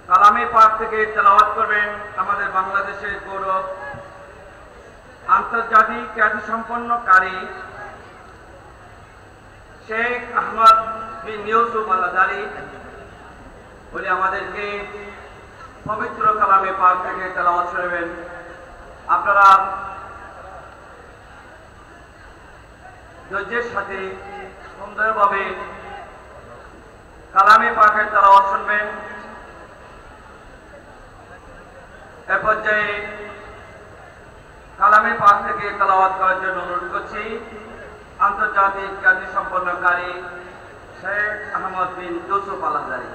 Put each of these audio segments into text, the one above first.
কালামে পাক থেকে তেলাওয়াত করবেন আমাদের বাংলাদেশের গৌরব, আন্তর্জাতিক খ্যাতিসম্পন্ন কারি শেখ আহমদ বিন ইউসুফ আল আজহারি। উনি আমাদেরকে পবিত্র কালামে পাক থেকে তেলাওয়াত শোনাবেন। আপনারা ধৈর্যের সাথে সুন্দরভাবে কালামে পাকের তেলাওয়াত শুনবেন। এ পর্যায়ে কালামে পাক থেকে তেলাওয়াত করার জন্য অনুরোধ করছি আন্তর্জাতিক খ্যাতিসম্পন্ন কারি শেখ আহমদ বিন ইউসুফ আল আজহারি।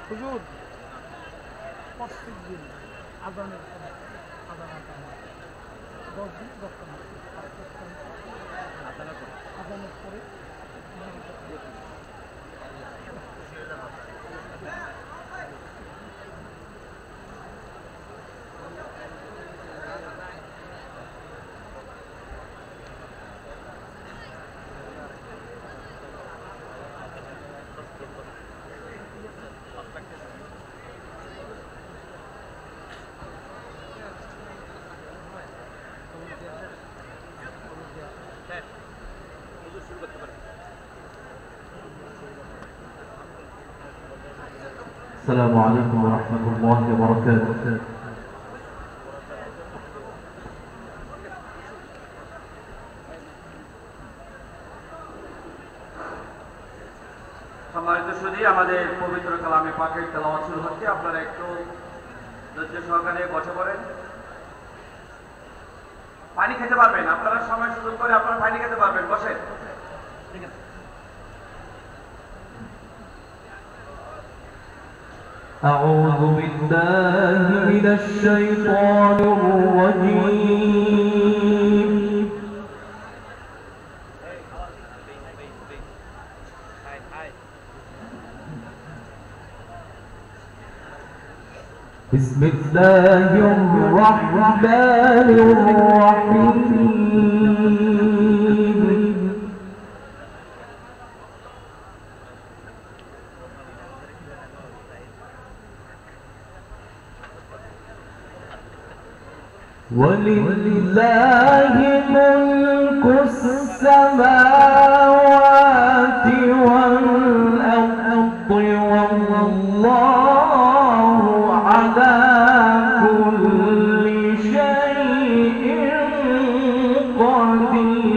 হুজুর প্রত্যেক দিন আজানের পরে আজান 10 দিন 10টা মাস আজানের পরে السلام عليكم ورحمة الله وبركاته. সম্মানিত সুধী, আমাদের পবিত্র কালামে পাকের তেলাওয়াত শুরু হচ্ছে। আপনারা একটু ধৈর্য সহকারে বসে পড়েন। পানি খেতে পারবেন, আপনারা সময় সুযোগ করে আপনারা পানি খেতে পারবেন, বসেন। ঠিক আছে। أعوذ بالله من الشيطان الرجيم بسم الله الرحمن الرحيم ولله ملك السماوات والأرض والله على كل شيء قدير.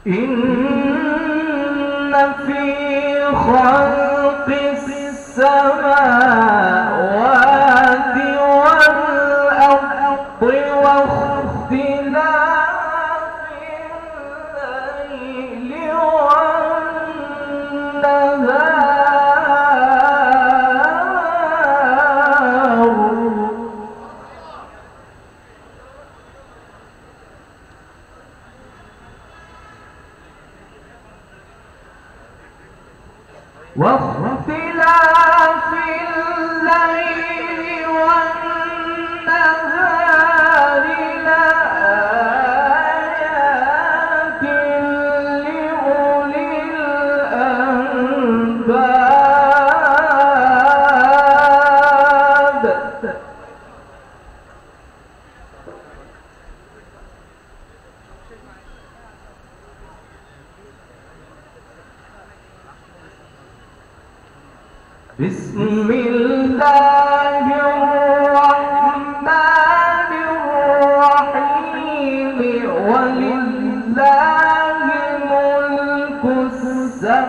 إن في خلق السماوات والأرض واختلاف الليل والنهار واختلاف الليل والنهار لآيات لأولي الألباب. بسم الله الرحمن الرحيم ولله ملك السماوات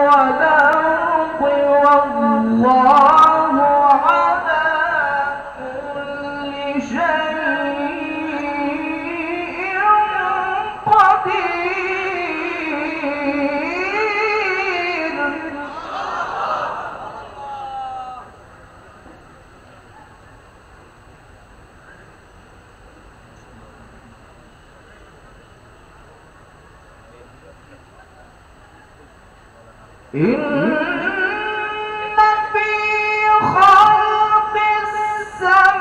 والأرض والله على كل شيء قدير. إن في خلق السماوات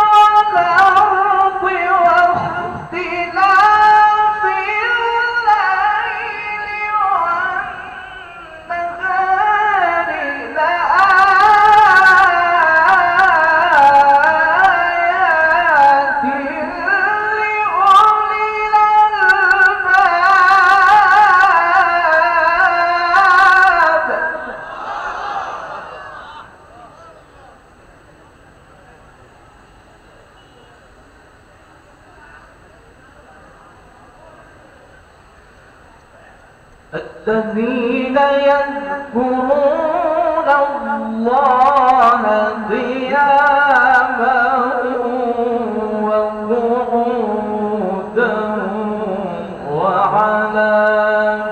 والأرض واختلاف الليل والنهار لآيات لأولي الألباب. الذين يذكرون الله قياما وقعودا وعلى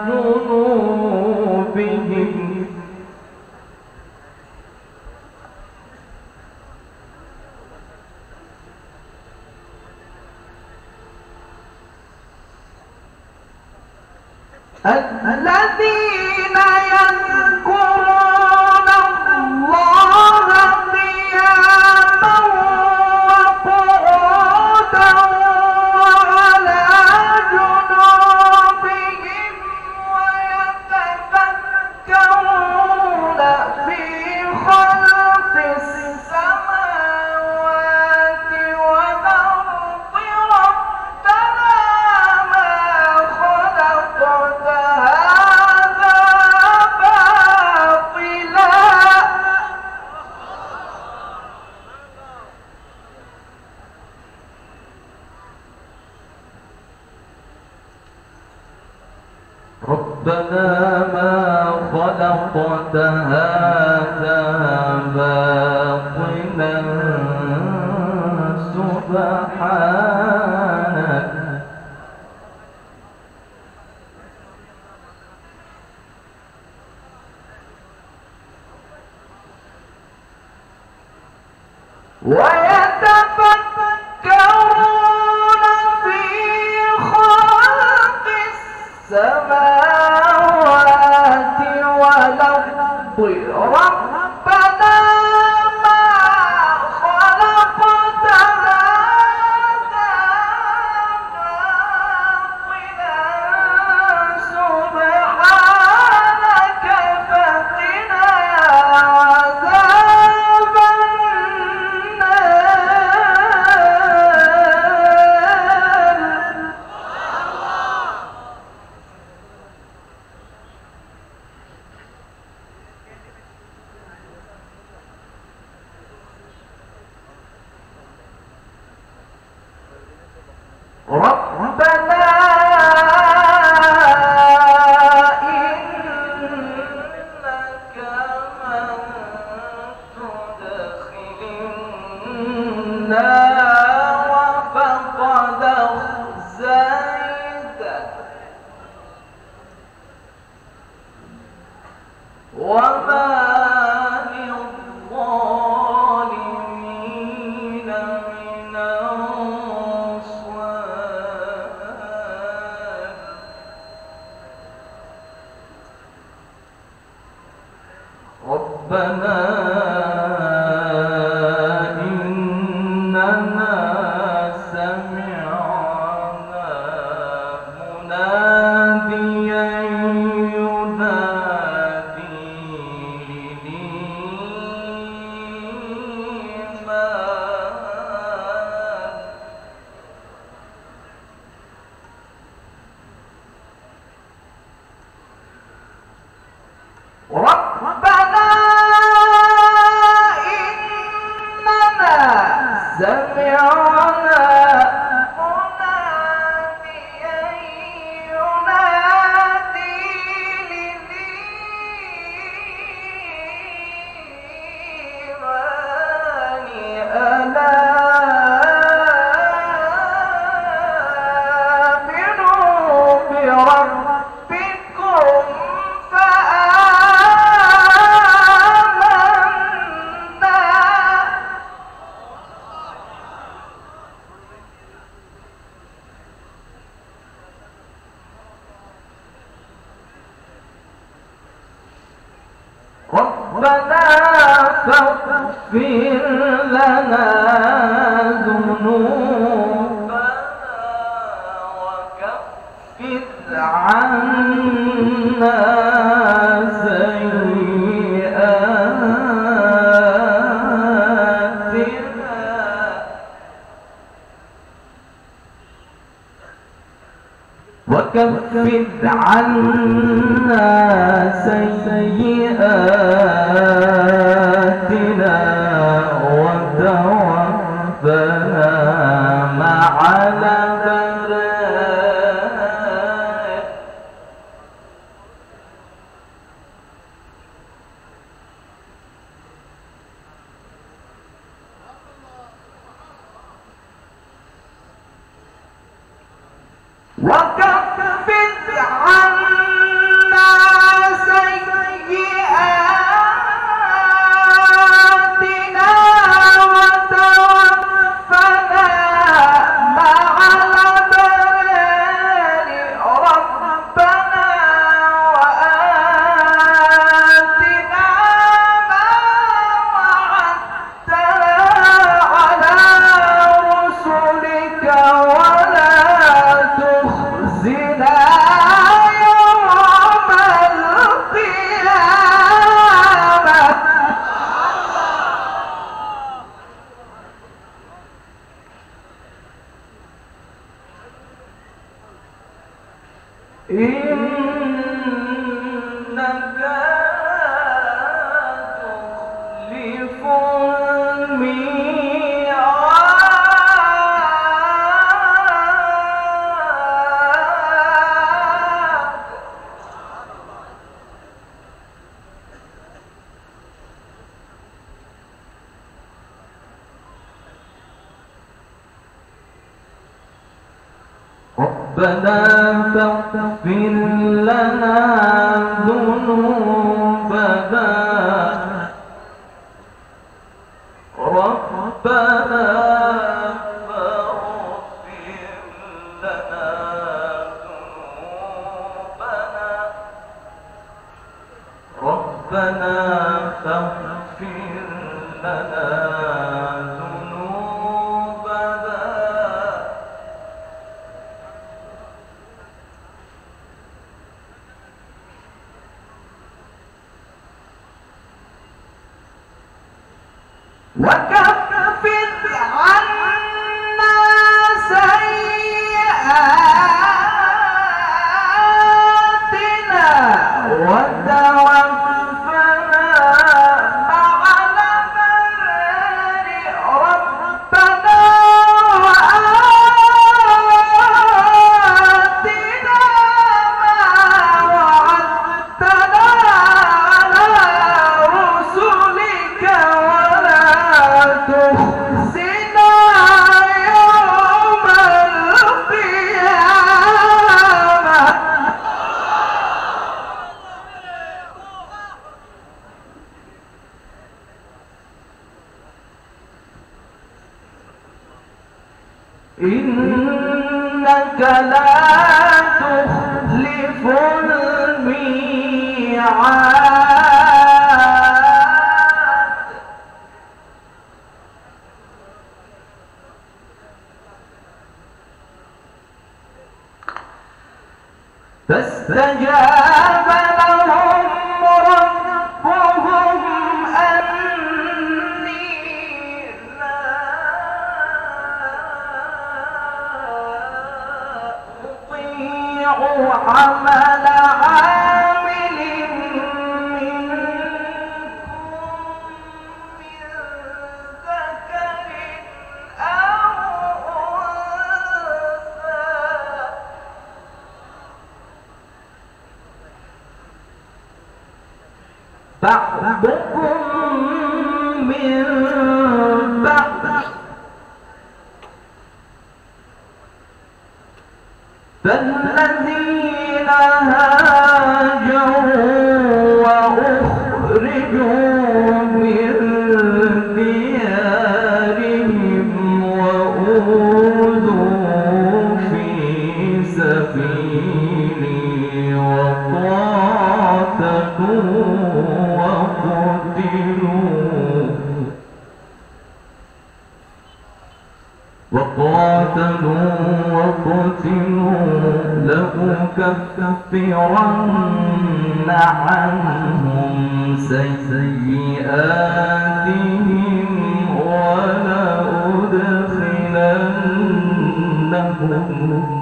جنوبهم الذين يذكرون الله قياما وقعودا وعلى جنوبهم ويتفكرون في خلق السماوات والأرض ربنا ما خلقت هذا باطلا. ربنا ما خلقت هذا باطلا سبحانك ويتفكرون في خلق السماوات والأرض ربنا ما خلقت هذا باطلا سبحانك فقنا عذاب ربنا إنك من تدخل النار فقد أخزيته وما للظالمين من أنصار ربنا إننا سمعنا مناديا ينادي للإيمان ربنا إننا سمعنا مناديا ينادي للإيمان ألا آمنوا بربكم فآمنا ربنا فاغفر لنا ذنوبنا وكفر عنا سيئاتنا وكفر عنا سيئاتنا وتوفنا مع الأبرار وكفر عنا سيئاتنا وتوفنا مع الأبرار ربنا وآتنا ما وعدتنا على رسلك ولا تخزنا يوم القيامة إنك تخلف الميعاد ربنا فاغفر لنا ذنوبنا ربنا ربنا فاغفر لنا ذنوبنا وكفر عنا سيئاتنا وتوفنا مع الأبرار ربنا وآتنا ما وعدتنا على رسلك ولا تخزنا يوم القيامة إنك لا تخلف الميعاد فاستجاب لهم ربهم أني لا أطيع عمل عامل منكم من ذكر أو أنثى بعضكم من بعض فالذين هاجروا وأخرجوا من ديارهم وأوذوا في سبيلي وقاتلوا وقتلوا لأكفرن عنهم سيئاتهم ولأدخلنهم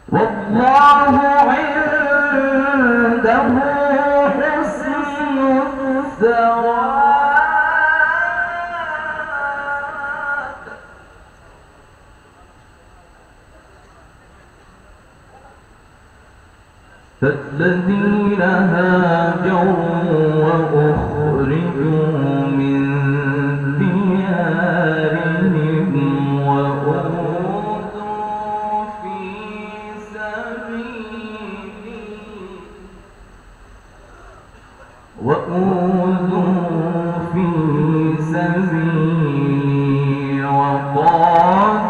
والله عنده حسن الثواب فالذين هاجروا وأخرجوا من ديارهم وأوذوا في سبيلي وقاتلوا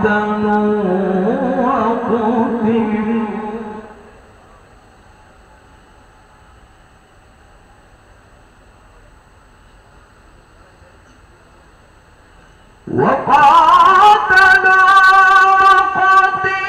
وقتلوا وقاتلوا وقتلوا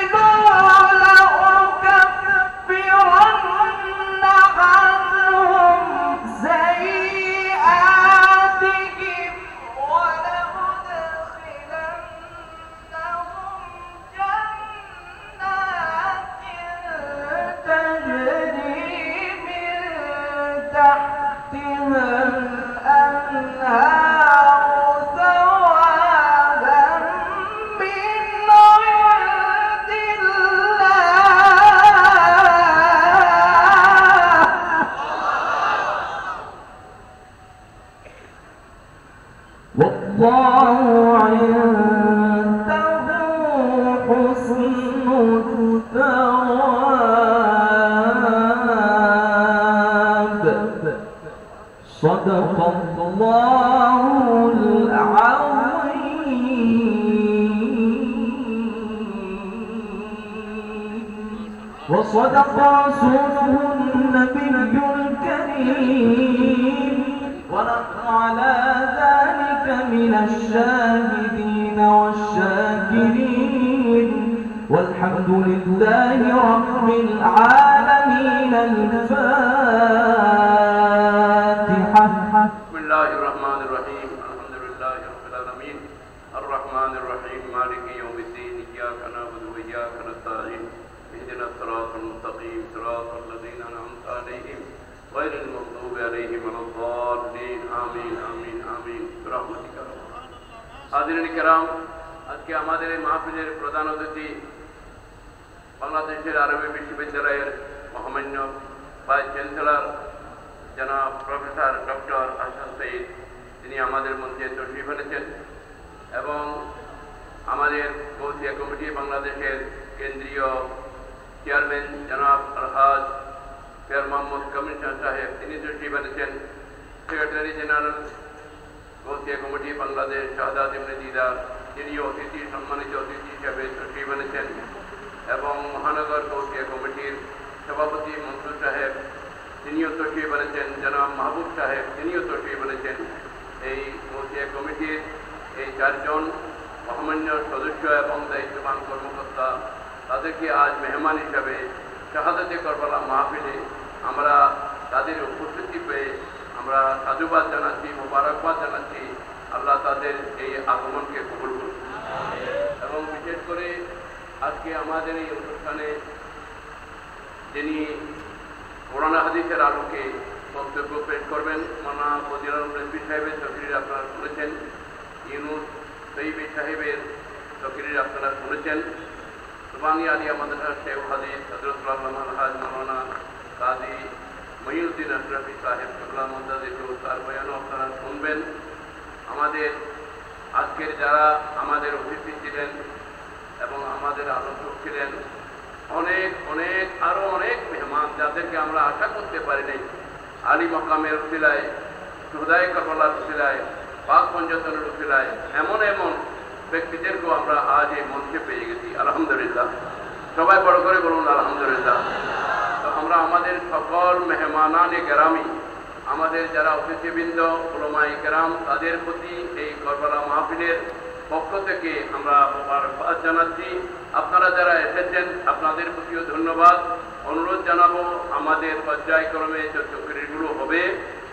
ثواب صدق الله العظيم وصدق رسوله النبي الكريم ونحن على ذلك من الشاهدين والشاكرين والحمد لله رب العالمين. الفاتحة. بسم الله الرحمن الرحيم الحمد لله رب العالمين الرحمن الرحيم مالك يوم الدين إياك نعبد وإياك نستعين اهدنا الصراط المستقيم صراط الذين أنعمت عليهم غير المغضوب عليهم ولا الضالين آمين آمين آمين برحمتك يا رب. حاضرين الكرام, আজকে আমাদের এই মাহফিলের প্রধান অতিথি বাংলাদেশের আরবি বিশ্ববিদ্যালয়ের মহামান্য ভাইস চ্যান্সেলর জনাব প্রফেসর ডক্টর হাসান সঈদ, তিনি আমাদের মধ্যে তশরিফ এনেছেন এবং আমাদের গৌসিয়া কমিটি বাংলাদেশের কেন্দ্রীয় চেয়ারম্যান জনাব আলহাজ ফেয়ার মোহাম্মদ কমিশনার সাহেব, তিনি তশরিফ এনেছেন। Secretary general Gausia committee Bangladesh Shahadat Ibne Didar, তিনিও অতিথি সম্মানিত অতিথি হিসাবে তশরিফ এনেছেন এবং মহানগর গৌসিয়া কমিটির সভাপতি মনসুর সাহেব, তিনিও তশরিফ এনেছেন। জনাব মাহবুব সাহেব, তিনিও তশরিফ এনেছেন। এই গৌসিয়া কমিটির এই চারজন মহামান্য সদস্য এবং দায়িত্ববান কর্মকর্তা, তাদেরকে আজ মেহমান হিসাবে শাহাদাতে কারবালা মাহফিলে আমরা তাদের উপস্থিতি পেয়ে আমরা সাধুবাদ জানাচ্ছি, মোবারকবাদ জানাচ্ছি। আল্লাহ তাদের এই আগমনকে কবুল করুন। এবং বিশেষ করে আজকে আমাদের এই অনুষ্ঠানে যিনি কোরআন হাদিসের আলোকে বক্তব্য পেশ করবেন, মাওলানা ফজিলাতুল রেজভী সাহেবের তকরির আপনারা শুনেছেন, ইউনুস তৈয়বী সাহেবের তকরির আপনারা শুনেছেন, সুবহানী আলিয়া মাদ্রাসা শেখ হাদিস হযরতুল আল্লামা আলহাজ মাওলানা কাজী মঈনুদ্দিন আশরাফী সাহেব কিবলা মুজাদ্দিদ তার বয়ানও আপনারা শুনবেন। আমাদের আজকের যারা আমাদের অতিথি ছিলেন এবং আমাদের আলোচক ছিলেন, অনেক অনেক আরো অনেক মেহমান যাদেরকে আমরা আশা করতে পারি নাই, আলী মকামের উসিলায়, সুহদায়ে কারবালার উসিলায়, পাক পঞ্চতনের উসিলায় এমন এমন ব্যক্তিদেরকেও আমরা আজ এই মঞ্চে পেয়ে গেছি। আলহামদুলিল্লাহ, সবাই বড় করে বলুন আলহামদুলিল্লাহ। তো আমরা আমাদের সকল মেহমানানে কেরামি, আমাদের যারা অতিথিবৃন্দ উলামায়ে কেরাম, তাদের প্রতি এই কারবালা মাহফিলের পক্ষ থেকে আমরা মোবারকবাদ জানাচ্ছি। আপনারা যারা এসেছেন আপনাদের প্রতিও ধন্যবাদ। অনুরোধ জানাবো আমাদের পর্যায়ক্রমে যে তকরিরগুলো হবে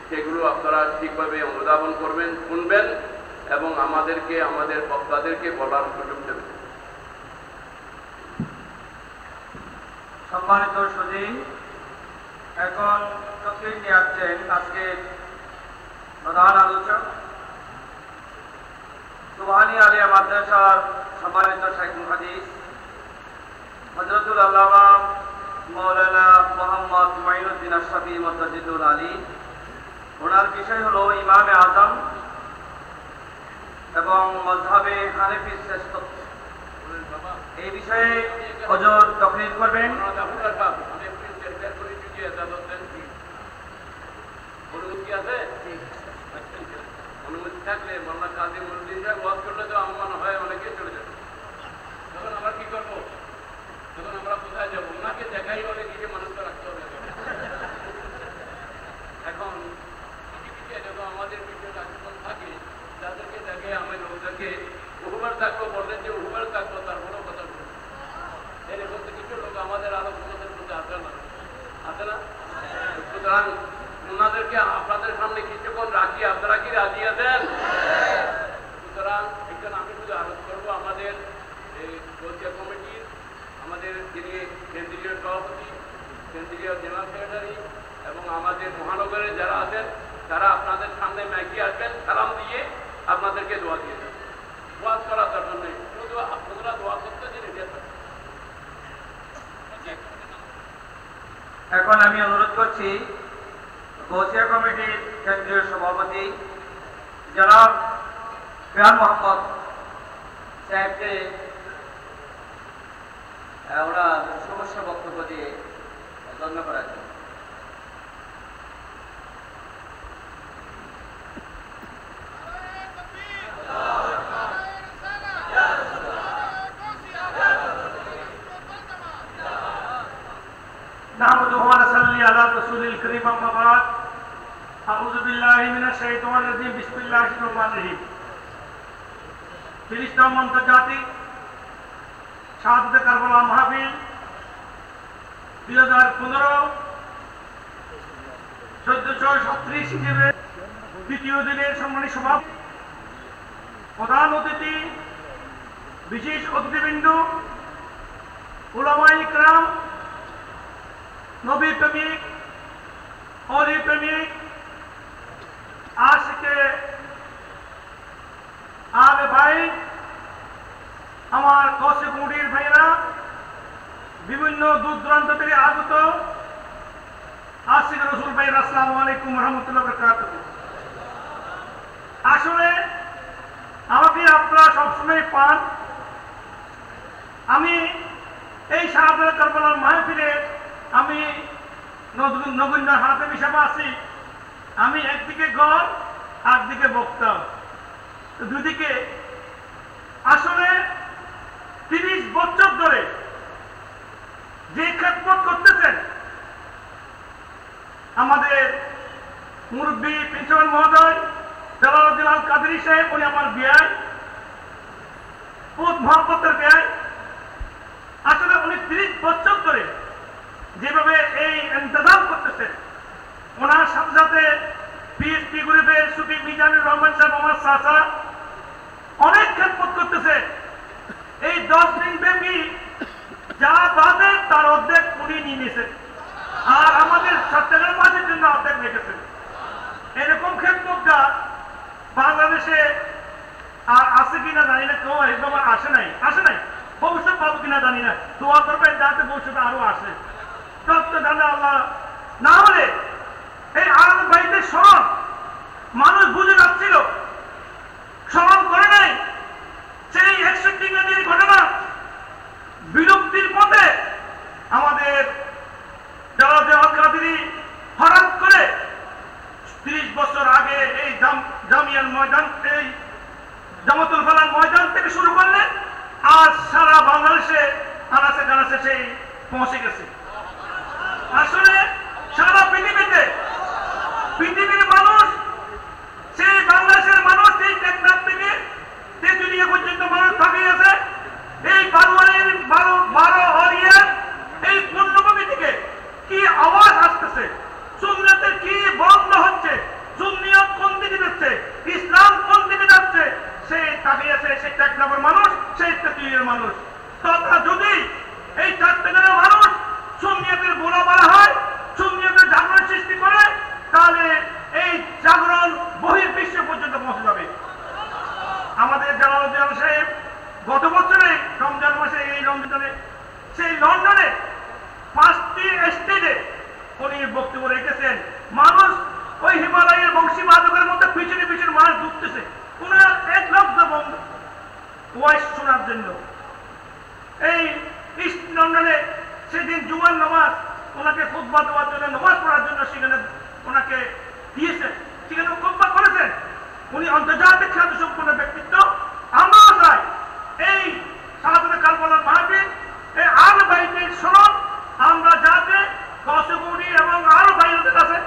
সেগুলো আপনারা ঠিকভাবে অনুধাবন করবেন, শুনবেন এবং আমাদেরকে আমাদের বক্তাদেরকে বলার সুযোগ দেবেন। সম্মানিত সুধী, এখন তকরির নিয়ে আসছেন আজকে প্রধান আলোচক সুবহানী আলিয়া মাদ্রাসার সম্মানিত শেখ মুহাদ্দিস হযরতুল আল্লামা মাওলানা মোহাম্মদ মঈনুদ্দিন আশরাফী মুজাদ্দিদুল আলী। ওনার বিষয় হলো ইমামে আজম এবং মযহাবে হানাফি শ্রেষ্ঠ। এই বিষয়ে হুজুর তাকরীর করবেন। অনুমতি থাকলে মাওলানা কাজী মঈনুদ্দিন সাহেব ওয়াজ করলে তো আমার মনে হয় অনেকে চলে যাবে। তখন আমরা কি করবো? তখন আমরা কোথায় যাবো? ওনাকে দেখাই বলে কিছু মানুষকে রাখতে হবে। এখন কিছু যখন আমাদের বিষয় আচরণ থাকে তাদেরকে দেখে আমি লোকদেরকে বহুবার থাকবো, বললেন যে বহুবার থাকবো, তারপরেও কথা বলবো। এর বলতে কিছু লোক আমাদের আরো কোনোদের মধ্যে আসে না, আসে না। সুতরাং ওনাদেরকে আপনাদের সামনে কিছুক্ষণ রাখি, আপনারা কি রাজি আছেন? সুতরাং একজন আমি শুধু আরোপ করবো আমাদের এই গৌসিয়া কমিটির আমাদের যিনি কেন্দ্রীয় সভাপতি, কেন্দ্রীয় জেনারেল সেক্রেটারি এবং আমাদের মহানগরের যারা আছেন তারা আপনাদের সামনে মাইকে আসবেন, সালাম দিয়ে আপনাদেরকে দোয়া দিয়ে দেবেন। দোয়া করার দরকার নেই, শুধু আপনারা দোয়া করতে যে রেডি আছেন। এখন আমি অনুরোধ করছি গৌসিয়া কমিটির কেন্দ্রীয় সভাপতি জনাব ফিয়ার মোহাম্মদ সাহেবকে ওরা সমস্যা বক্তব্য দিয়ে ধন্য করার জন্য। نحمده ونصلي على رسول الكريم أما بعد أعوذ بالله من الشيطان الرجيم بسم الله الرحمن الرحيم ফিলিস্তিন আন্তর্জাতিক শাহাদাতে কারবালা মাহফিল 2015 1437 হিসেবে দ্বিতীয় দিনের সম্মানিত সভাপতি প্রধান অতিথি বিশেষ অতিথিবৃন্দ উলামায়ে ইকরাম নবী প্রেমিক অলি প্রেমিক আশিকে আলে ভাই আমার কৌশিক মুডির ভাইরা বিভিন্ন দূর দূরান্ত থেকে আগত আশিক রসুল ভাই আসসালামু আলাইকুম রহমতুল্লাহ বারাকাতুহু। আসলে আমাকে আপনারা সবসময় পান। আমি এই শাহাদাত কারবালার মাহফিলে আমি নগণ্য হাতে হিসাবে আছি। আমি একদিকে গড় একদিকে বক্তা, দুদিকে আসলে 30 বছর ধরে যে খেদমত করতেছেন আমাদের মুরব্বী প্রিন্সিপাল মহোদয় জালালউদ্দিন আল কাদেরী সাহেব, উনি আমার বিয়াই বহুত মহব্বতের বিয়াই। আসলে উনি 30 বছর ধরে যেভাবে এই ইন্তজাম করতেছেন, ওনার সাথে সাথে পিএসপি গ্রুপের সুফি মিজানুর রহমান সাহেব আমার চাচা অনেক খেদমত করতেছে। এই 10 দিন ব্যাপী যা বাদে তার অর্ধেক উনি নিয়ে নিয়েছেন, আর আমাদের চট্টগ্রাম মাঝের জন্য অর্ধেক রেখেছেন। এরকম খেদমতটা বাংলাদেশে আর আছে কিনা জানি না, কেউ একদম আসে নাই ভবিষ্যৎ পাবো কিনা জানি না। দোয়া করবেন যাতে ভবিষ্যতে আরো আসে, তত্ত্ব জানে আল্লাহ। না হলে এই আরব ভাইদের স্মরণ মানুষ বুঝে যাচ্ছিল, স্মরণ করে নাই। সেই 61 ইংরেজির ঘটনা বিলুপ্তির পথে আমাদের জালালউদ্দিন আল কাদেরী হঠাৎ করে 30 বছর আগে এই জামিয়ার ময়দান, এই জামাতুল ফালাহ ময়দান থেকে শুরু করলেন, আজ সারা বাংলাদেশে আনাচে কানাচে সেই পৌঁছে গেছে। আসলে সারা পৃথিবীর মানুষ, সেই বাংলাদেশের মানুষ সেই টেকনাফ থেকে তেঁতুলিয়া পর্যন্ত মানুষ তাকিয়ে আছে। এই বারোয়ারিয়ার এই পূর্ণভূমি থেকে কি আওয়াজ আসতেছে, সুন্নাতের কি বন্ধ হচ্ছে, সুন্নিয়ত কোন দিকে যাচ্ছে, ইসলাম কোন দিকে যাচ্ছে, সেই তাকিয়ে আছে সেই টেকনাফের মানুষ, সেই তেঁতুলিয়ার মানুষ। তথা যদি এই চট্টগ্রামের মানুষ সুন্নিয়তের গোলা বলা হয়, সুন্নিয়তের জাগরণ সৃষ্টি করে, তাহলে এই জাগরণ বহির্বিশ্ব পর্যন্ত পৌঁছে যাবে। আমাদের জালালউদ্দিন সাহেব গত বছরে রমজান মাসে, এই রমজানে সেই লন্ডনে 5টি স্টেজে উনি বক্তব্য রেখেছেন। মানুষ ওই হিমালয়ের বংশী বাদকের মধ্যে পিছনে পিছনে মানুষ ঢুকতেছে, ওনার এক লক্ষ বন্ধ ওয়াইস শোনার জন্য। এই ইস্ট লন্ডনে সেদিন জুমার নামাজ ওনাকে খুতবা দেওয়ার জন্য, নামাজ পড়ার জন্য সেখানে ওনাকে দিয়েছেন, সেখানে খুতবা করেছেন। উনি আন্তর্জাতিক খ্যাতি সম্পন্ন ব্যক্তিত্ব। আমরাও চাই এই শাহাদাতে কারবালার মাহফিল, এই আহলে বাইতের স্মরণ আমরা যাতে কৌশগুড়ি এবং আরো বাইরের আছে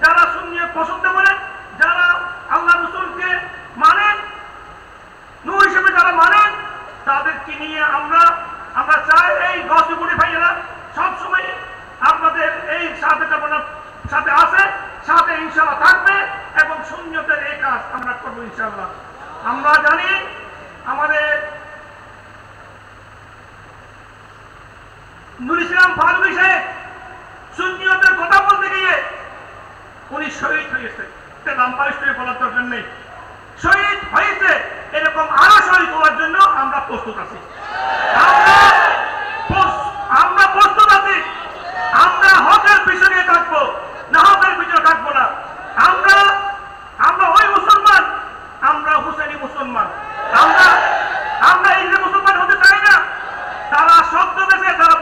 যারা সুন্নিয়ত পছন্দ করেন, যারা আল্লাহ রাসূলকে মানেন, নূর হিসেবে যারা মানেন, তাদেরকে নিয়ে আমরা চাই এই কৌশগুড়ি ভাইয়েরা সবসময় আপনাদের এই শাহাদাতে কারবালার সাথে আছে, সাথে ইনশাআল্লাহ থাকবে, এবং সুন্নিয়তের এই কাজ আমরা করবো ইনশাআল্লাহ। আমরা জানি আমাদের নুর ইসলাম ফারুকী সাহেব সুন্নিয়তের কথা বলতে গিয়ে উনি শহীদ হয়েছে। নাম্বার স্টোরি বলার দরকার নেই, শহীদ হয়েছে। এরকম আরো শহীদ হওয়ার জন্য আমরা প্রস্তুত আছি, আমরা প্রস্তুত আছি। আমরা হকের পিছনে থাকবো, না হকের পিছনে থাকবো না। আমরা ওই মুসলমান, আমরা হুসেনি মুসলমান। আমরা এই যে মুসলমান হতে চাই না, তারা শব্দ দেশে, তারা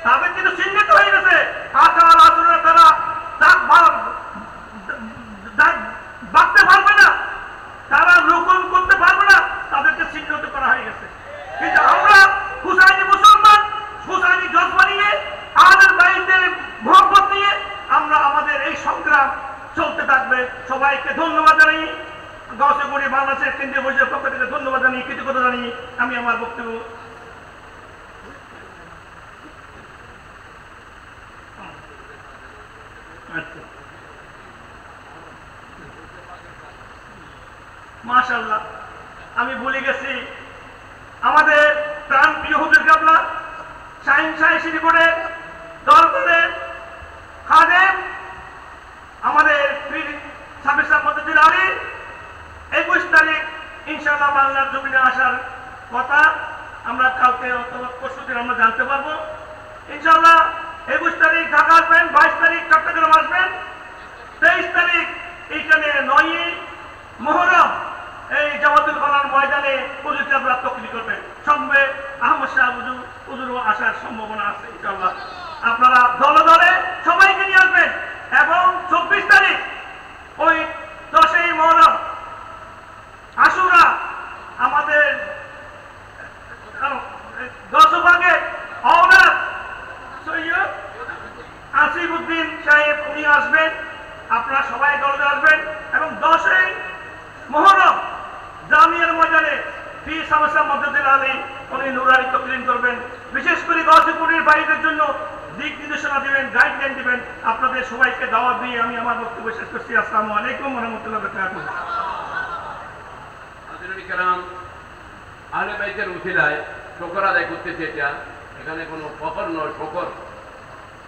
তাদের কিন্তু চিহ্নিত হয়ে গেছে আচার আচরণে তারা বাঁচতে পারবে না, তারা রোপণ করতে পারবে না, তাদেরকে চিহ্নিত করা হয়ে গেছে। কিন্তু আমরা হুসাইনি মুসলমান, হুসাইনি জজবা নিয়ে, আহলের বাইতের মোহব্বত নিয়ে আমরা আমাদের এই সংগ্রাম চলতে থাকবে। সবাইকে ধন্যবাদ জানাই, গাউসিয়াপুরে বাংলাদেশের কেন্দ্রীয় পরিষদের পক্ষ থেকে ধন্যবাদ জানিয়ে, কৃতজ্ঞতা জানিয়ে আমি আমার বক্তব্য মাশাআল্লাহ। আমি ভুলে গেছি আমাদের প্রাণ প্রিয় হুজুর কেবলা শাহিন শাহী শ্রীপুরের দরবারের খাদেম আমাদের সাবির সাহেব মতিউর আলী 21 তারিখ ইনশাআল্লাহ বাংলার জমিনে আসার কথা। আমরা কালকে অথবা পরশুদিন আমরা জানতে পারবো ইনশাআল্লাহ। 21 তারিখ ঢাকা আসবেন, 22 তারিখ চট্টগ্রাম আসবেন, 23 তারিখ এইখানে 9 মুহররম এই জামাতুল ফালার ময়দানে হুজুর কেবলা তকরির করবেন। সঙ্গে আহমদ শাহ হুজুরও আসার সম্ভাবনা আছে ইনশাআল্লাহ। আপনারা দলে দলে সবাইকে নিয়ে আসবেন। এবং 24 তারিখ ওই 10ই মুহররম আশুরা আমাদের দশভাগে আওলাদ সৈয়দ আসিফউদ্দিন সাহেব উনি আসবেন। আপনারা সবাই দলে আসবেন। এবং 10ই মুহররম জামিয়ার ময়দানে পীর সাহেব মতিউর আলী উনি নুরানি তকরির করবেন। বিশেষ করে গাউসিয়াপুরের ভাইদের জন্য দিক নির্দেশনা দিবেন, গাইডলাইন দিবেন। আপনাদের সবাইকে দাওয়াত দিয়ে আমি আমার বক্তব্য শেষ করছি। আসসালামু আলাইকুম ওয়া রাহমাতুল্লাহি ওয়া বারাকাতুহু। হাজিরানি কেরাম, আহলে বাইতের উসিলায় শুকর আদায় করতেছি। এটা এখানে কোনো ফখর নয়,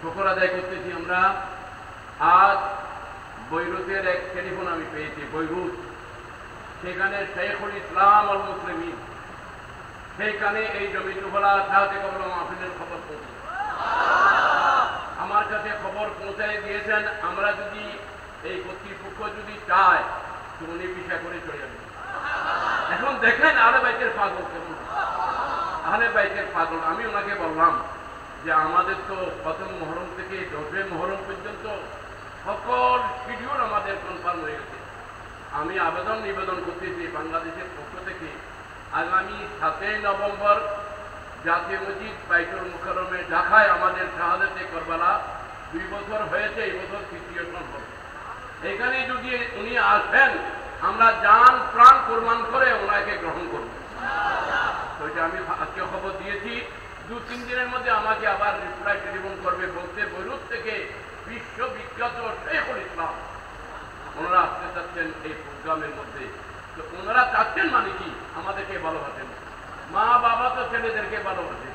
শুকর আদায় করতেছি আমরা। আজ বৈরুতের এক টেলিফোন আমি পেয়েছি, বৈরুত, সেখানে শেখুল ইসলাম আল মুসলিমিন, সেইখানে এই জমিতুফলা সাহায্যে কবর মাহফিলের খবর পৌঁছে আমার কাছে খবর পৌঁছায় দিয়েছেন। আমরা যদি এই কর্তৃপক্ষ যদি চায় তো উনি বিষয় করে চলে যাবেন। এখন দেখেন আহলে বাইতের পাগল কেমন, আহলে বাইতের পাগল। আমি ওনাকে বললাম যে আমাদের তো প্রথম মুহররম থেকে 10 মুহররম পর্যন্ত সকল শিডিউল আমাদের কনফার্ম হয়ে গেছে। আমি আবেদন নিবেদন করতেছি বাংলাদেশের পক্ষ থেকে আগামী 7 নভেম্বর জাতীয় মসজিদ বাইতুল মুকাররমে ঢাকায় আমাদের শাহাদাতে কারবালা 2 বছর হয়েছে, এই বছর 3য় হবে। এখানে যদি উনি আসেন আমরা জান প্রাণ কোরবান করে ওনাকে গ্রহণ করব। তো এটা আমি আজকে খবর দিয়েছি। 2-3 দিনের মধ্যে আমাকে আবার রিপ্লাই টেলিফোন করবে, বলতে বৈরুত থেকে বিশ্ববিখ্যাত শেখুল ইসলাম ওনারা আসতে চাচ্ছেন এই প্রোগ্রামের মধ্যে। তো ওনারা চাচ্ছেন মানে কি, আমাদেরকে ভালোবাসেন, মা বাবা তো ছেলেদেরকে ভালোবাসে।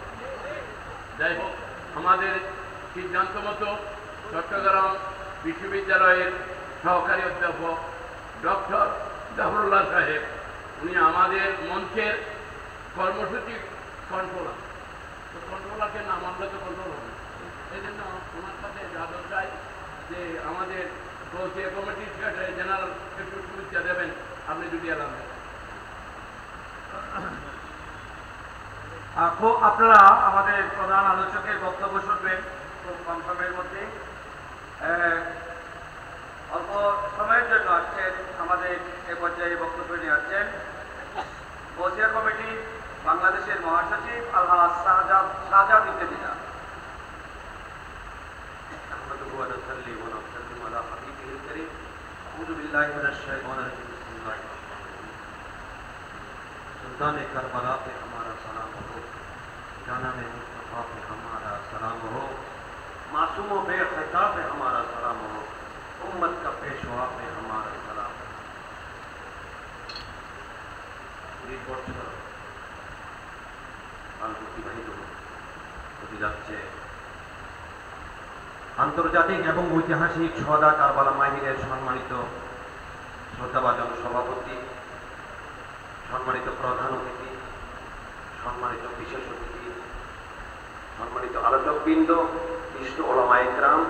যাই হোক, আমাদের সিদ্ধান্ত মতো চট্টগ্রাম বিশ্ববিদ্যালয়ের সহকারী অধ্যাপক ডক্টর জাফরুল্লাহ সাহেব উনি আমাদের মঞ্চের কর্মসূচি কন্ট্রোলার। তো কন্ট্রোলারকে না মানলে তো কন্ট্রোল হবে। এই জন্য ওনার সাথে যাদব চাই যে আমাদের গাউসিয়া কমিটির সেক্রেটারি জেনারেল একটু শুভেচ্ছা দেবেন আপনি যদি এলাম। আপনারা আমাদের প্রধান আলোচকের বক্তব্য শুনবেন খুব কম সময়ের মধ্যে। অল্প সময়ের জন্য আসছেন আমাদের এ পর্যায়ে বক্তব্য নিয়ে আসছেন গাউসিয়া কমিটি বাংলাদেশের মহাসচিব আলহাজ শাহজাদ ইবনে দিনা। सुल्तान करबला पे हमारा सलाम हो, जाना में मुस्तफा पे हमारा सलाम हो, मासूमों पे खिताब पे हमारा सलाम हो, उम्मत का पेशवा पे हमारा सलाम हो। আন্তর্জাতিক এবং ঐতিহাসিক শহদা কারবালা মাহিরের সম্মানিত শ্রদ্ধাভাজন সভাপতি, সম্মানিত প্রধান অতিথি, সম্মানিত বিশেষ অতিথি, সম্মানিত আলোচকবৃন্দ, বিশিষ্ট ওলামায়ে কেরাম,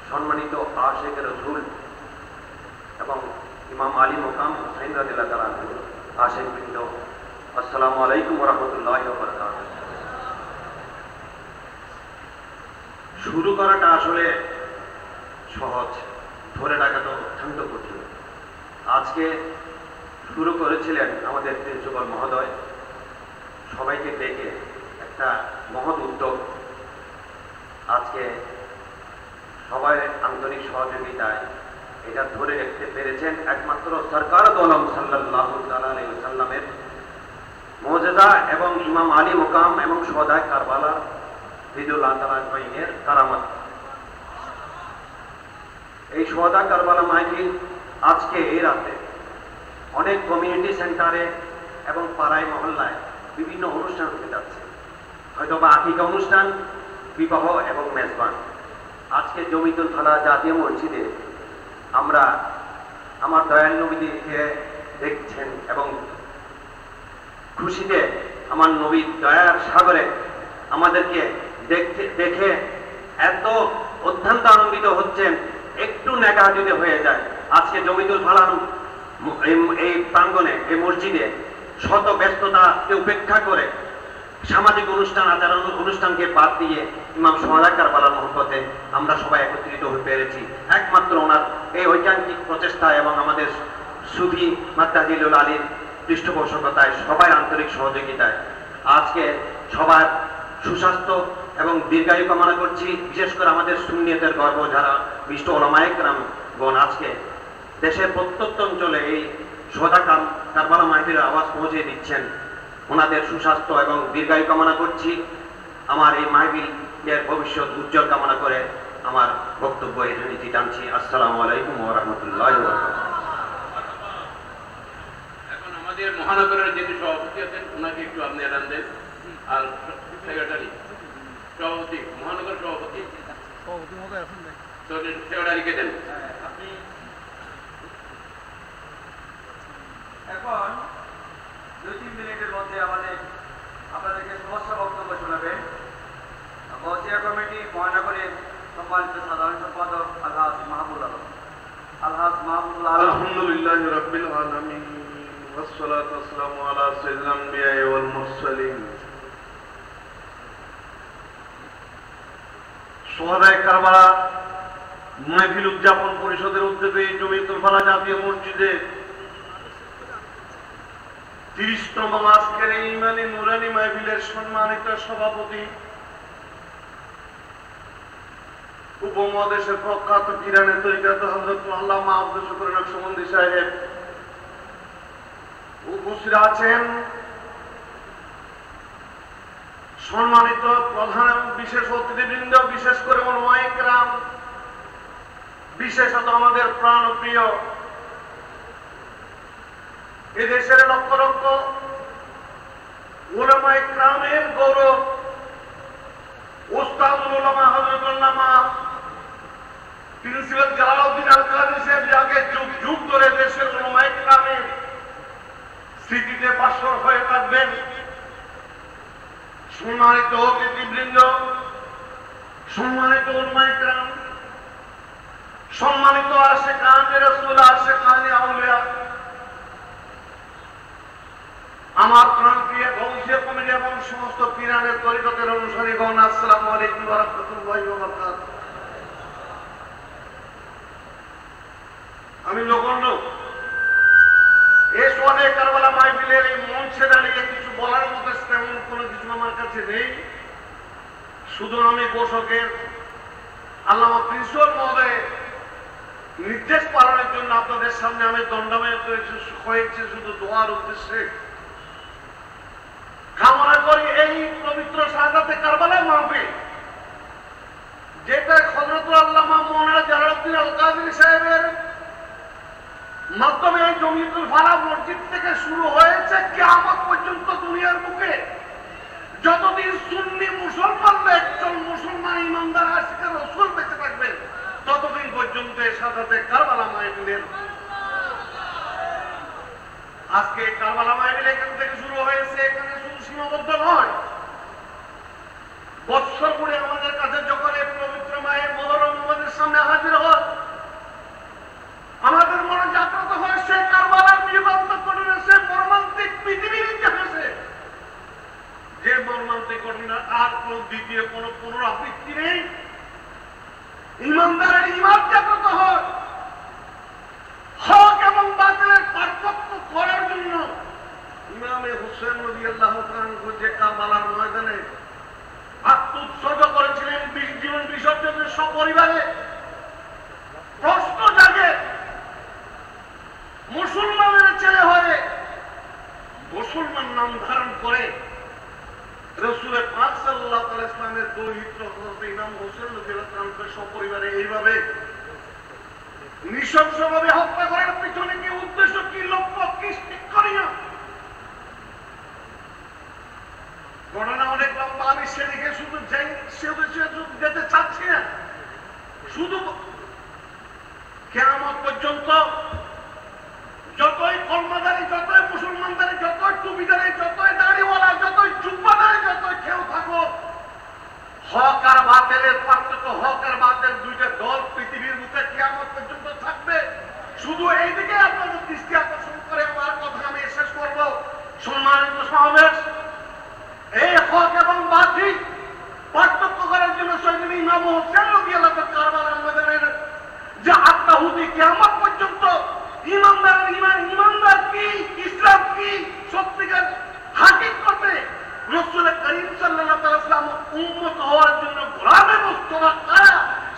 সম্মানিত আশিক রাসূল এবং ইমাম আলী মুকাম হুসাইন রাদিয়াল্লাহু তাআলা আনহু আশিকবৃন্দ, আসসালামু আলাইকুম ওয়া রাহমাতুল্লাহি ওয়া বারাকাতুহু। শুরু করাটা আসলে সহজ, ধরে রাখাটা অত্যন্ত কঠিন। আজকে শুরু করেছিলেন আমাদের প্রিন্সিপাল মহোদয়, সবাইকে ডেকে একটা মহৎ উদ্যোগ। আজকে সবাই আন্তরিক সহযোগিতায় এটা ধরে রাখতে পেরেছেন একমাত্র সরকার দোলম সাল্লাল্লাহু তাআলা আলাইহি ওয়াসাল্লামের মুজিজা এবং ইমাম আলী মুকাম এবং শহদায়ে কারবালা রিদুল্লাহ তাআলা আজমাইনের কারামত। এই শহদায়ে কারবালা মাহফিল আজকে এই রাতে অনেক কমিউনিটি সেন্টারে এবং পাড়ায় মহল্লায় বিভিন্ন অনুষ্ঠান হতে যাচ্ছে, হয়তো বা আকিকা অনুষ্ঠান, বিবাহ এবং মেজবান। আজকে জমিতুল ফালাহ জাতীয় মসজিদে আমরা আমার দয়াল নবীকে দেখছেন এবং খুশিতে আমার নবীর দয়ার সাগরে আমাদেরকে দেখে এত অত্যন্ত আনন্দিত হচ্ছেন, একটু নেকা যদি হয়ে যায়। আজকে জমিতুল ফালাহ এই প্রাঙ্গণে, এই মসজিদে শত ব্যস্ততাকে উপেক্ষা করে সামাজিক অনুষ্ঠান, আচার অনুষ্ঠানকে বাদ দিয়ে ইমাম শহদায়ে কারবালার মহব্বতে আমরা সবাই একত্রিত হয়ে পেরেছি একমাত্র ওনার এই ঐকান্তিক প্রচেষ্টা এবং আমাদের সুফি মাত্তাজিলুল আলীর পৃষ্ঠপোষকতায়, সবাই আন্তরিক সহযোগিতায়। আজকে সবার সুস্বাস্থ্য এবং দীর্ঘায়ু কামনা করছি। বিশেষ করে আমাদের সুন্নিয়তের গর্ব যারা বিষ্ট ওলামায়ে কেরামগণ আজকে দেশের প্রত্যন্ত অঞ্চলে এই শহদায়ে কারবালা মাহফিলের আওয়াজ পৌঁছে দিচ্ছেন, ওনাদের সুস্বাস্থ্য এবং দীর্ঘায়ু কামনা করছি। আমার এই মাহফিলের ভবিষ্যৎ উজ্জ্বল কামনা করে আমার বক্তব্য এখানে টানছি। আসসালামু আলাইকুম ওয়া রাহমাতুল্লাহি ওয়া বারাকাতুহু। এখন আমাদের মহানগরের যিনি সভাপতি আছেন ওনাকে একটু আপনি এলান দেন, আর সেক্রেটারি সভাপতি, মহানগর সভাপতি সেক্রেটারিকে দেন। আপনি এখন 2-3 মিনিটের মধ্যে আপনাদেরকে সমস্যা বক্তব্য শোনাবেন বসিয়া কমিটি মহানগরের সম্মানিত সাধারণ সম্পাদক আলহাজ মাহবুব আলম। আলহামদুলিল্লাহি রাব্বিল আলামিন ওয়াসসালাতু ওয়াসসালামু আলা সাইয়্যিদিল আমবিয়া ওয়াল মুরসালিন। শহদায়ে কারবালা মাহফিল উদযাপন পরিষদের উদ্যোগে জমিতুল ফালাহ জাতীয় মসজিদে 30তম আজকের এই ইমানি নুরানি মাহফিলের সম্মানিত সভাপতি, উপমহাদেশের প্রখ্যাত কিরানের তরিকাত হযরত আল্লামা আব্দুল শুকুর নকশবন্দি সাহেব উপস্থিত আছেন। সম্মানিত প্রধান এবং বিশেষ অতিথিবৃন্দ, বিশেষ করে ওলামায়ে কেরাম, বিশেষত আমাদের প্রাণপ্রিয় এদেশের লক্ষ লক্ষ উলামায়ে কেরামের গৌরব উস্তাদুল উলামা হযরত আল্লামা প্রিন্সিপাল জালালউদ্দিন আল কাদরী সাহেব, যাকে যুগ যুগ ধরে দেশের উলামায়ে কেরামের স্মৃতিতে পাথর হয়ে থাকবেন। সম্মানিত অতিথিবৃন্দ, সম্মানিত উলামায়ে কেরাম, সম্মানিত আশিকানে রাসূল, আশিকানে আউলিয়া, আমার প্রাণপ্রিয় গৌসিয়া কমিটি এবং সমস্ত পীরানের তরিকতের অনুসারীগণ, আসসালামু আলাইকুম ওয়া রাহমাতুল্লাহি ওয়া বারাকাতুহু। আমি নগণ্য এই শহদায়ে কারবালা মাহফিলের এই মঞ্চে দাঁড়িয়ে কিছু বলার মতো তেমন কোনো কিছু আমার কাছে নেই। শুধু আমি ঘোষকের আল্লামা প্রিন্সিপাল মহোদয়ের নির্দেশ পালনের জন্য আপনাদের সামনে আমি দণ্ডায়মান হয়েছি, শুধু দোয়ার উদ্দেশ্যে। কামনা করি এই পবিত্র শাহাদাতে কারবালা মাহফিল, যেটা হযরত আল্লামা মাওলানা জালালউদ্দিন আল কাদরী সাহেবের মাধ্যমে এই জমিতুল ফালাহ মসজিদ থেকে শুরু হয়েছে, কিয়ামত পর্যন্ত দুনিয়ার বুকে যতদিন সুন্নি মুসলমানরা একজন মুসলমান ইমানদার আশিক রাসূল বেঁচে থাকবেন, ততদিন পর্যন্ত এই শাহাদাতে কারবালা মাহফিলের আজকে কারবালা মাহফিল এখান থেকে শুরু হয়েছে। এখানে শুধু সীমাবদ্ধ নয়, বৎসর পরে আমাদের কাছে যখন এই পবিত্র মায়ের মহরম আমাদের সামনে হাজির হয়, আমাদের মনে জাগ্রত হয় সেই কারবালার বিভক্ত ঘটনা, সে মর্মান্তিক পৃথিবীর ইতিহাসে যে মর্মান্তিক ঘটনা আর কোন দ্বিতীয় কোন পুনরাবৃত্তি নেই। ইমানদারের ইমান জাগ্রত হয়। হক এবং বাতিলের পার্থক্য করার জন্য ইমামে হুসেন রাদিয়াল্লাহু তাআলা যে কারবালার ময়দানে আত্মোৎসর্গ করেছিলেন জীবন বিসর্জনের সপরিবারে। প্রশ্ন জাগে, মুসলমানের ছেলে হয়ে মুসলমান নাম ধারণ করে রাসূল পাক সাল্লাল্লাহু আলাইহি ওয়াসাল্লামের দৌহিত্র হযরত ইমাম হোসেন রাদিয়াল্লাহু তাআলা সপরিবারে এইভাবে নৃশংসভাবে হত্যা করার পিছনে কি উদ্দেশ্য, কি লক্ষ্য, কি শিক্ষণীয়? ঘটনা অনেক লম্বা, আমি সেদিকে শুধু যেতে চাচ্ছি না। শুধু কিয়ামত পর্যন্ত যতই কলমাদারি, যতই মুসলমানদারি, যতই টুপিদারি, যতই দাড়িওয়ালা, যতই জুব্বাদারি, যতই কেউ থাকো, হক আর বাতিলের পার্থক্য, হক আর বাতিল দুইটা দল পৃথিবীর মুখে কিয়ামত পর্যন্ত থাকবে। শুধু এইদিকে আপনাদের দৃষ্টি আকর্ষণ করে আমার কথা আমি শেষ করব। সম্মানিত সমাবেশ, এই হক এবং বাতিল পার্থক্য করার জন্য সৈয়দ ইমাম হোসেন রাদিয়াল্লাহু তাআলা কারবালার ময়দানের যে আত্মাহুতি কিয়ামত পর্যন্ত ইমানদারের ইমান, ইমানদার কি, ইসলাম কি, সত্যিকার হাকিকতে রাসূল করিম সাল্লাল্লাহু আলাইহি ওয়াসাল্লাম উম্মত হওয়ার জন্য গোলামে মুস্তফা কারা,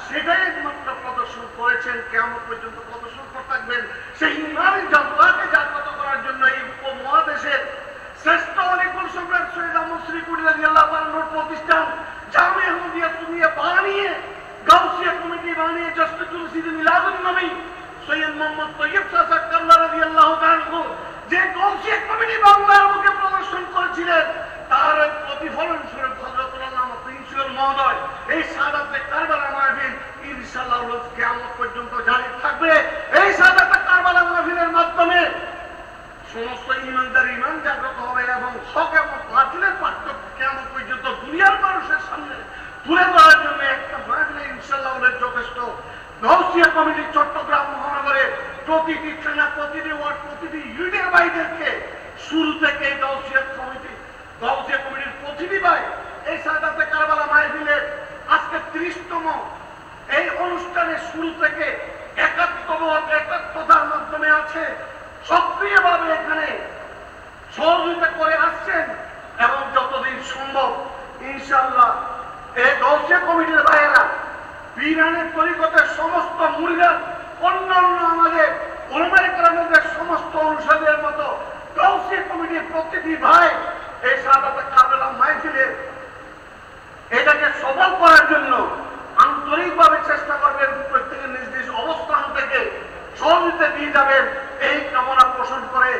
সেটাই একমাত্র প্রদর্শন করেছেন। কিয়ামত পর্যন্ত প্রদর্শন করতে থাকবেন। সেই ইমানের জজ্বাকে জাগ্রত করার জন্য এই উপমহাদেশের শ্রেষ্ঠ অলিকুল সম্রাট সৈয়দ আহমদ শরীফুল রাদিয়াল্লাহু তাআলার প্রতিষ্ঠান জামিয়া আহমদিয়া সুন্নিয়া বানিয়ে, গাউসিয়া কমিটি বানিয়ে, জসনাতুল সিদ মিলাদুন নবী সৈয়দ মোহাম্মদ তৈয়ব চাচা কাল্লা রাদিয়াল্লাহু তাআলা যে গাউসিয়া কমিটি বাংলার মুখে প্রদর্শন করেছিলেন, তার প্রতিফলন স্বরূপ হযরত আল্লামা প্রিন্সিপাল মহোদয় এই সাদাতে কারবালা মাহফিল ইনশাআল্লাহ কিয়ামত পর্যন্ত জারি থাকবে। এই সাদাতে কারবালা মাহফিলের মাধ্যমে সমস্ত ইমানদার ইমান জাগ্রত হবে এবং হক এবং বাতিলের পার্থক্য কিয়ামত পর্যন্ত দুনিয়ার মানুষের সামনে তুলে ধরার জন্য একটা মাহফিল ইনশাআল্লাহ যথেষ্ট। গাউসিয়া কমিটি চট্টগ্রাম মহানগরে প্রতিটি থানা, প্রতিটি ওয়ার্ড, প্রতিটি ইউনিয়নের ভাইদেরকে শুরু থেকে গাউসিয়া কমিটির প্রতিটি ভাই এই সাদাতে কারবালা মাহফিলের আজকে 30তম এই অনুষ্ঠানের শুরু থেকে একাত্মতার মাধ্যমে আছে, সক্রিয়ভাবে এখানে সহযোগিতা করে আসছেন এবং যতদিন সম্ভব ইনশাআল্লাহ এই গাউসিয়া কমিটির ভাইয়েরা বিরানের তরিকতের সমস্ত মুরিদা, অন্যান্য আমাদের উলামায়ে কেরামদের সমস্ত অনুসারীদের মতো গাউসিয়া কমিটির প্রতিটি ভাই এই সাদাতে কারবালা মাহফিলে এটাকে সফল করার জন্য আন্তরিকভাবে চেষ্টা করবেন। প্রত্যেকের নিজ নিজ অবস্থান থেকে সহযোগিতা দিয়ে যাবেন এই কামনা পোষণ করে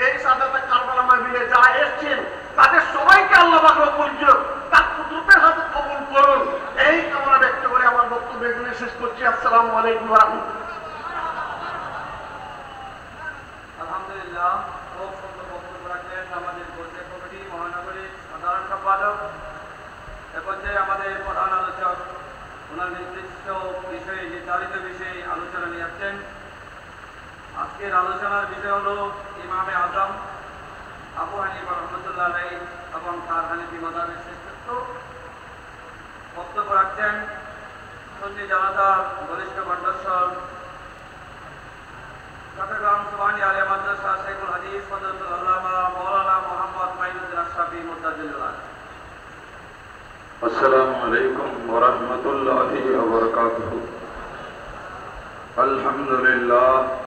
এই সাদাতে কারবালা মাহফিলে যারা এসেছেন তাদের সবাইকে আল্লাহ পাক রব্বুল ইজ্জত তার কুদরতের হাতে কবুল করুন, এই কামনা ব্যক্ত করে আমার বক্তব্য এখানে শেষ করছি। আসসালামু আলাইকুম ওয়া রাহমাতুল্লাহ। আলহামদুলিল্লাহ, খুব সুন্দর বক্তব্য রাখলেন আমাদের গাউসিয়া কমিটি মহানগরীর সাধারণ সম্পাদক। এ পর্যায়ে আমাদের প্রধান আলোচক ওনার নির্দিষ্ট বিষয়ে, নির্ধারিত বিষয়ে আলোচনা নিয়ে আসছেন। আজকের আলোচনার বিষয় হল ইমামে আজম আবু হানিফা রাহমাতুল্লাহ আলাইহি এবং তার হানিফি মাযহাবের শ্রেষ্ঠত্ব। বক্তব্য রাখছেন সুন্নি জামাতার বরিষ্ঠ কণ্ঠস্বর চট্টগ্রাম সুবহানী আলিয়া মাদ্রাসা শেখুল হাদিস ফজলুল আল্লামা মাওলানা মুহাম্মদ মাইনুদ্দিন আশরাফি মুতাজিল্লাহ। আসসালামু আলাইকুম ওয়া রাহমাতুল্লাহি ওয়া বারাকাতুহু। আলহামদুলিল্লাহ